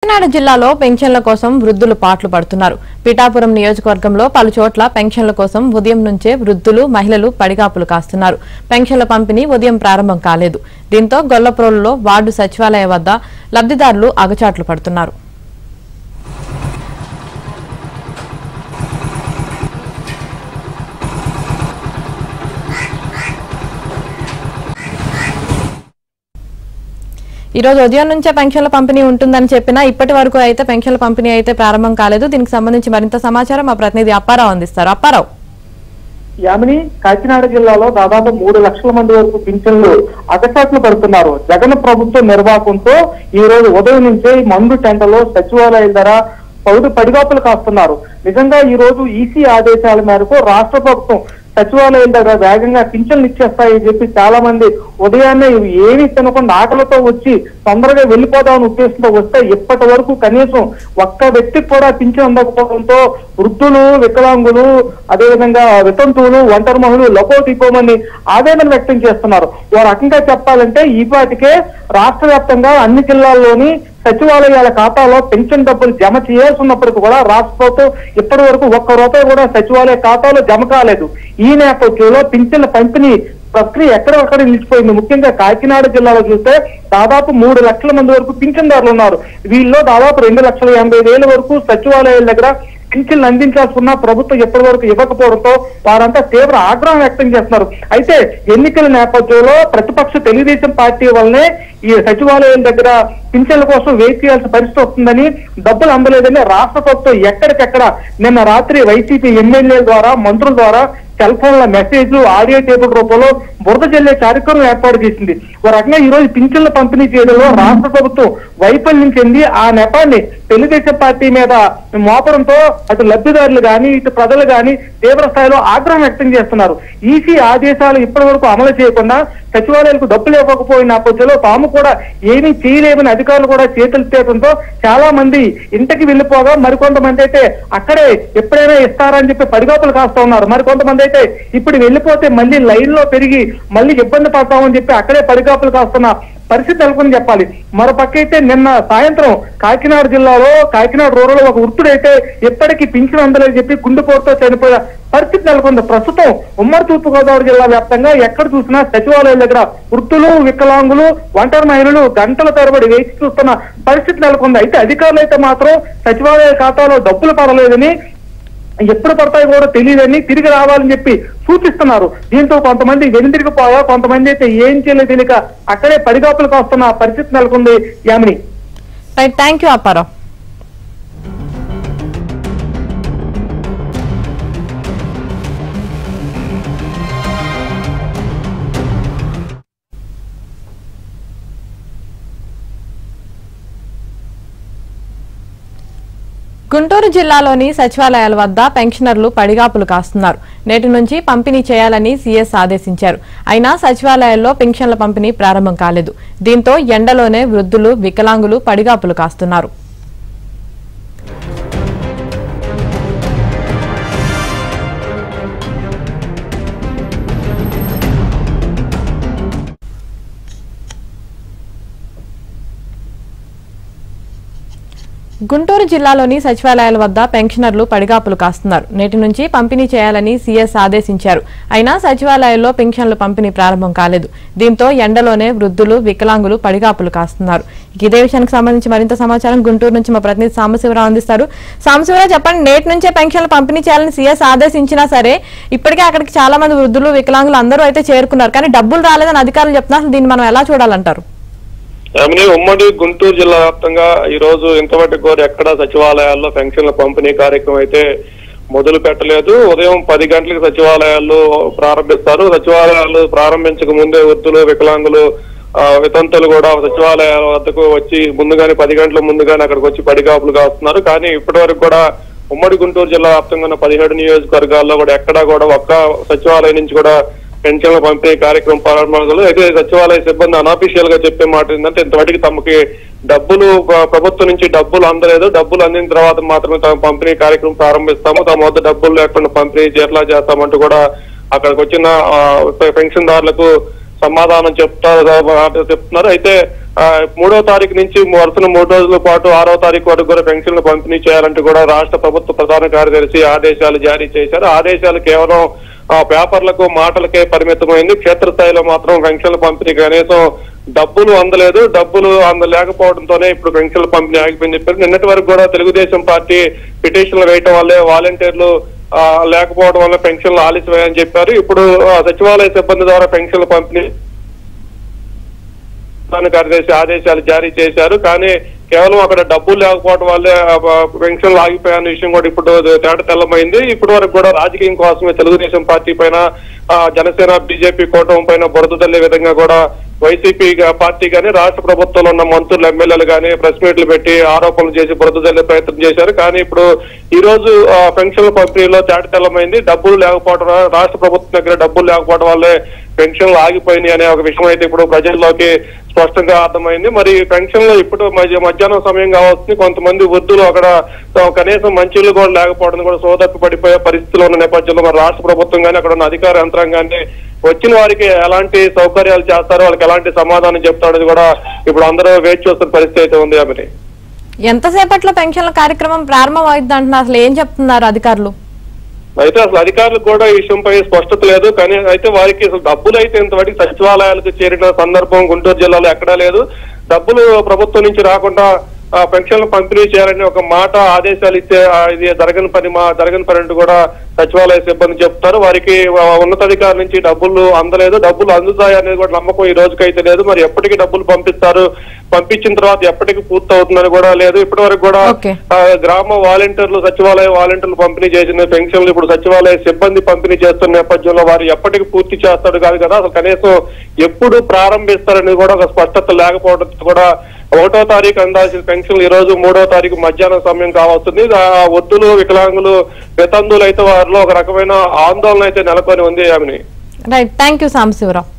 కాకినాడ జిల్లాలో పెన్షన్ల కోసం వృద్ధులు పాట్లు పడుతున్నారు. పిఠాపురం నియోజకవర్గంలో పలు చోట్ల పెన్షన్ల కోసం ఉదయం నుంచే వృద్ధులు, మహిళలు పడిగాపులు కాస్తున్నారు. పెన్షన్ల పంపిణీ ఉదయం ప్రారంభం కాలేదు. దీంతో గొల్లప్రోలులో వార్డు సచివాలయ వద్ద లబ్ధిదారులు అగచాట్లు పడుతున్నారు. ఈ రోజు ఉదయం నుంచే పెన్షన్ల పంపిణీ ఉంటుందని చెప్పినా ఇప్పటి వరకు అయితే పెన్షన్ల పంపిణీ అయితే ప్రారంభం కాలేదు. దీనికి సంబంధించి మరింత సమాచారం మా ప్రతినిధి అప్పారావు అందిస్తారు. అప్పారావు. యామిని, కాకినాడ జిల్లాలో దాదాపు 3 లక్షల మంది వరకు పింఛన్లు అగచాట్లు పడుతున్నారు. జగన్ ప్రభుత్వ నిర్వాహకంతో ఈ రోజు ఉదయం నుంచే మందు టెంటలో సచివాలయాల ధర పడిగాపులు కాస్తున్నారు. నిజంగా ఈ రోజు ఈసీ ఆదేశాల మేరకు రాష్ట్ర ప్రభుత్వం సచివాలయాల దగ్గర వేగంగా పింఛన్లు ఇచ్చేస్తాయని చెప్పి చాలా మంది ఉదయాన్నే ఏమీ తినకుండా ఆకలితో వచ్చి తొందరగా వెళ్లిపోదామని ఉద్దేశంతో వస్తే ఇప్పటి వరకు కనీసం ఒక్క వ్యక్తికి కూడా పింఛన్ అందకపోవడంతో వృద్ధులు, వికలాంగులు, అదేవిధంగా వితంతువులు, ఒంటరి మహిళలు లపోదిపోమని ఆవేదన వ్యక్తం చేస్తున్నారు. ఓ రకంగా చెప్పాలంటే ఈ పాటికే రాష్ట్ర వ్యాప్తంగా అన్ని జిల్లాల్లోని సచివాలయాల ఖాతాలో పెన్షన్ డబ్బులు జమ చేయాల్సి ఉన్నప్పటికీ కూడా రాష్ట్ర ప్రభుత్వం ఇప్పటి వరకు ఒక్క రూపాయి కూడా సచివాలయ ఖాతాలో జమ కాలేదు. ఈ నేపథ్యంలో పింఛన్ల పంపిణీ ప్రక్రియ ఎక్కడొక్కడ నిలిచిపోయింది. ముఖ్యంగా కాకినాడ జిల్లాలో చూస్తే దాదాపు 3 లక్షల మంది వరకు పింఛన్దారులు ఉన్నారు. వీళ్ళలో దాదాపు 2,80,000 వరకు సచివాలయాల దగ్గర పింఛన్లు అందించాల్సి ఉన్న ప్రభుత్వం ఎప్పటి వరకు ఇవ్వకపోవడంతో వారంతా తీవ్ర ఆగ్రహం వ్యక్తం చేస్తున్నారు. అయితే ఎన్నికల నేపథ్యంలో ప్రతిపక్ష తెలుగుదేశం పార్టీ వల్లనే ఈ సచివాలయం దగ్గర పింఛన్ల కోసం వెయిట్ చేయాల్సిన పరిస్థితి వస్తుందని, డబ్బులు అందలేదని రాష్ట్ర ప్రభుత్వం ఎక్కడికెక్కడ నిన్న రాత్రి వైసీపీ ఎమ్మెల్యేల ద్వారా, మంత్రుల ద్వారా సెల్ ఫోన్ల మెసేజ్లు, ఆడియో టేబుల్ రూపంలో బురద జల్లే కార్యక్రమం ఏర్పాటు చేసింది. ఒక రకంగా ఈ రోజు పింఛన్ల పంపిణీ చేయడంలో రాష్ట్ర ప్రభుత్వం వైఫల్యం చెంది ఆ నెపాన్ని తెలుగుదేశం పార్టీ మీద మోపడంతో అటు లబ్ధిదారులు కానీ ఇటు ప్రజలు కానీ తీవ్ర స్థాయిలో ఆగ్రహం వ్యక్తం చేస్తున్నారు. ఈసీ ఆదేశాలు ఇప్పటి వరకు అమలు చేయకుండా సచివాలయాలకు డబ్బులు ఇవ్వకపోయిన నేపథ్యంలో తాము కూడా ఏమీ చేయలేమని అధికారులు కూడా చేతులెత్తడంతో చాలా మంది ఇంటికి వెళ్లిపోగా మరికొంతమంది అయితే అక్కడే ఎప్పుడైనా ఇస్తారని చెప్పి పడిగాపులు కాస్తా ఉన్నారు. మరికొంతమంది అయితే ఇప్పుడు వెళ్లిపోతే మళ్ళీ లైన్ లో పెరిగి మళ్ళీ ఇబ్బంది పడతామని చెప్పి అక్కడే పడిగాపులు కాస్తున్న పరిస్థితి నెలకొని చెప్పాలి. మరోపక్క అయితే నిన్న సాయంత్రం కాకినాడ జిల్లాలో కాకినాడ రూరల్ ఒక వృద్ధుడైతే ఎప్పటికీ పింఛన్ అందలేదని చెప్పి గుండెపోటుతో చనిపోయే పరిస్థితి నెలకొంది. ప్రస్తుతం ఉమ్మడి తూర్పుగోదావరి జిల్లా వ్యాప్తంగా ఎక్కడ చూసినా సచివాలయాల దగ్గర వృద్ధులు, వికలాంగులు, ఒంటరి మహిళలు గంటల తరబడి వేచి చూస్తున్న పరిస్థితి నెలకొంది. అయితే అధికారులు అయితే మాత్రం సచివాలయ ఖాతాలో డబ్బులు పడలేదని, ఎప్పుడు పడతాయో కూడా తెలియదని, తిరిగి రావాలని చెప్పి సూచిస్తున్నారు. దీంతో కొంతమంది వెనుదిరిగిపోగా, కొంతమంది అయితే ఏం చేయలేదు తెలియక అక్కడే పడిగాపులకు వస్తున్న పరిస్థితి నెలకొంది. Yamini. Right, thank you Apparao. Guntur జిల్లాలోని సచివాలయాల వద్ద పెన్షనర్లు పడిగాపులు కాస్తున్నారు. నేటి నుంచి పంపిణీ చేయాలని సీఎస్ ఆదేశించారు. అయినా సచివాలయాల్లో పెన్షన్ల పంపిణీ ప్రారంభం కాలేదు. దీంతో ఎండలోనే వృద్ధులు, వికలాంగులు పడిగాపులు కాస్తున్నారు. గుంటూరు జిల్లాలోని సచివాలయాల వద్ద పెన్షనర్లు పడిగాపులు కాస్తున్నారు. నేటి నుంచి పంపిణీ చేయాలని సీఎస్ ఆదేశించారు. అయినా సచివాలయాల్లో పెన్షన్ల పంపిణీ ప్రారంభం కాలేదు. దీంతో ఎండలోనే వృద్ధులు, వికలాంగులు పడిగాపులు కాస్తున్నారు. ఇదే విషయానికి సంబంధించి మరింత సమాచారం గుంటూరు నుంచి మా ప్రతినిధి సాంబశివరావు అందిస్తారు. సాంబశివరావు, చెప్పండి. నేటి నుంచే పెన్షన్లు పంపిణీ చేయాలని సీఎస్ ఆదేశించినా సరే ఇప్పటికే అక్కడికి చాలా మంది వృద్ధులు, వికలాంగులు అందరూ అయితే చేరుకున్నారు. కానీ డబ్బులు రాలేదని అధికారులు చెప్తున్నారు. దీన్ని మనం ఎలా చూడాలంటారు? ఉమ్మడి గుంటూరు జిల్లా వ్యాప్తంగా ఈ రోజు ఇంతవరకు కూడా ఎక్కడ సచివాలయాల్లో పెన్షన్ల పంపిణీ కార్యక్రమం అయితే మొదలు పెట్టలేదు. ఉదయం 10 గంటలకు సచివాలయాలు ప్రారంభిస్తారు. సచివాలయాలు ప్రారంభించక ముందే వృద్ధులు, వికలాంగులు, వితంతులు కూడా సచివాలయాల వద్దకు వచ్చి ముందుగానే 10 గంటల ముందుగానే అక్కడికి వచ్చి పడిగాపులు కాస్తున్నారు. కానీ ఇప్పటి వరకు కూడా ఉమ్మడి గుంటూరు జిల్లా వ్యాప్తంగా ఉన్న 17 నియోజకవర్గాల్లో కూడా ఎక్కడా కూడా ఒక్క సచివాలయం నుంచి కూడా పెన్షన్ల పంపిణీ కార్యక్రమం ప్రారంభం. అయితే సచివాలయ సిబ్బంది అనఫీషియల్ గా చెప్పే మాట ఏంటంటే ఇంతవరకు తమకి డబ్బులు ప్రభుత్వం నుంచి డబ్బులు అందలేదు, డబ్బులు అందిన తర్వాత మాత్రమే తమ పంపిణీ కార్యక్రమం ప్రారంభిస్తాము, తమ వద్ద డబ్బులు లేకుండా పంపిణీ ఎట్లా చేస్తామంటూ కూడా అక్కడికి వచ్చిన పెన్షన్దారులకు సమాధానం చెప్తున్నారు. అయితే 3వ తారీఖు నుంచి వరుసన 3 రోజుల పాటు 6వ తారీఖు వరకు కూడా పెన్షన్లు పంపిణీ చేయాలంటూ కూడా రాష్ట్ర ప్రభుత్వ ప్రధాన కార్యదర్శి ఆదేశాలు జారీ చేశారు. ఆదేశాలు కేవలం పేపర్లకు మాటలకే పరిమితమైంది. క్షేత్రస్థాయిలో మాత్రం పెన్షన్ల పంపిణీ కనీసం డబ్బులు అందలేదు. డబ్బులు అందలేకపోవడంతోనే ఇప్పుడు పెన్షన్ల పంపిణీ ఆగిపోయింది చెప్పారు. నిన్నటి వరకు కూడా తెలుగుదేశం పార్టీ పిటిషన్లు వేయటం వల్లే వాలంటీర్లు లేకపోవడం వల్ల పెన్షన్లు ఆలస్యమయ్యాయని చెప్పారు. ఇప్పుడు సచివాలయ సిబ్బంది ద్వారా పెన్షన్ల పంపిణీ కార్యదర్శి ఆదేశాలు జారీ చేశారు. కానీ కేవలం అక్కడ డబ్బులు లేకపోవడం వల్లే పెన్షన్లు ఆగిపోయాయన్న విషయం కూడా ఇప్పుడు తేట తెల్లమైంది. ఇప్పటి వరకు కూడా రాజకీయం కోసమే తెలుగుదేశం పార్టీ పైన జనసేన బీజేపీ కూటమి పైన బురద తల్లే విధంగా కూడా వైసీపీ పార్టీ గానీ రాష్ట్ర ప్రభుత్వంలో ఉన్న మంత్రులు ఎమ్మెల్యేలు గానీ ప్రెస్ మీట్లు పెట్టి ఆరోపణలు చేసి బురద తల్లే ప్రయత్నం చేశారు. కానీ ఇప్పుడు ఈ రోజు పెన్షన్ల పంపిణీలో తేట తెల్లమైంది. డబ్బులు లేకపోవడం, రాష్ట్ర ప్రభుత్వం దగ్గర డబ్బులు లేకపోవడం వల్లే పెన్షన్లు ఆగిపోయినాయి అనే ఒక విషయం అయితే ఇప్పుడు ప్రజల్లోకి స్పష్టంగా అర్థమైంది. మరి పెన్షన్లు ఇప్పుడు మధ్యాహ్నం సమయం కావస్తుంది. కొంతమంది వృద్ధులు అక్కడ కనీసం మంచిళ్ళు కూడా లేకపోవడం కూడా సోదప్పి పడిపోయే పరిస్థితులు ఉన్న నేపథ్యంలో మరి రాష్ట్ర ప్రభుత్వం కానీ అక్కడ ఉన్న అధికార యంత్రాంగాన్ని వచ్చిన వారికి ఎలాంటి సౌకర్యాలు చేస్తారో, వాళ్ళకి ఎలాంటి సమాధానం చెప్తారో కూడా ఇప్పుడు అందరూ వేచి చూస్తున్న పరిస్థితి అయితే ఉంది. ఆమె ఎంతసేపట్లో పెన్షన్ల కార్యక్రమం ప్రారంభం అవుతుంది అంటున్నారు, అసలు ఏం చెప్తున్నారు అధికారులు? అయితే అసలు అధికారులకు కూడా ఈ విషయంపై స్పష్టత లేదు. కానీ అయితే వారికి అసలు డబ్బులు అయితే ఇంతవరకు సచివాలయాలకు చేరిన సందర్భం గుంటూరు జిల్లాలో ఎక్కడా లేదు. డబ్బులు ప్రభుత్వం నుంచి రాకుండా పెన్షన్లు పంపిణీ చేయాలని ఒక మాట ఆదేశాలు ఇస్తే ఇది జరగని పని అంటూ కూడా సచివాలయ సిబ్బంది చెప్తారు. వారికి ఉన్నతాధికారుల నుంచి డబ్బులు అందలేదు. డబ్బులు అందుతాయి అనేది కూడా నమ్మకం ఈ రోజుకైతే లేదు. మరి ఎప్పటికీ డబ్బులు పంపిస్తారు, పంపించిన తర్వాత ఎప్పటికి పూర్తి అవుతుందని కూడా లేదు. ఇప్పటి వరకు కూడా గ్రామ వాలంటీర్లు, సచివాలయ వాలంటీర్లు పంపిణీ చేసిన పెన్షన్లు ఇప్పుడు సచివాలయ సిబ్బంది పంపిణీ చేస్తున్న నేపథ్యంలో వారు ఎప్పటికి పూర్తి చేస్తాడు కాదు కదా. అసలు కనీసం ఎప్పుడు ప్రారంభిస్తారని కూడా ఒక స్పష్టత లేకపోవడంతో కూడా 1వ తారీఖు అందాల్సిన పెన్షన్లు ఈ రోజు 3వ తారీఖు మధ్యాహ్నం సమయం కావస్తుంది. వృద్ధులు, వికలాంగులు, వితంతువులు అయితే వారిలో ఒక రకమైన ఆందోళన అయితే నెలకొని ఉంది. ఆమెని రైట్, థ్యాంక్ యూ సాంబశివరావు.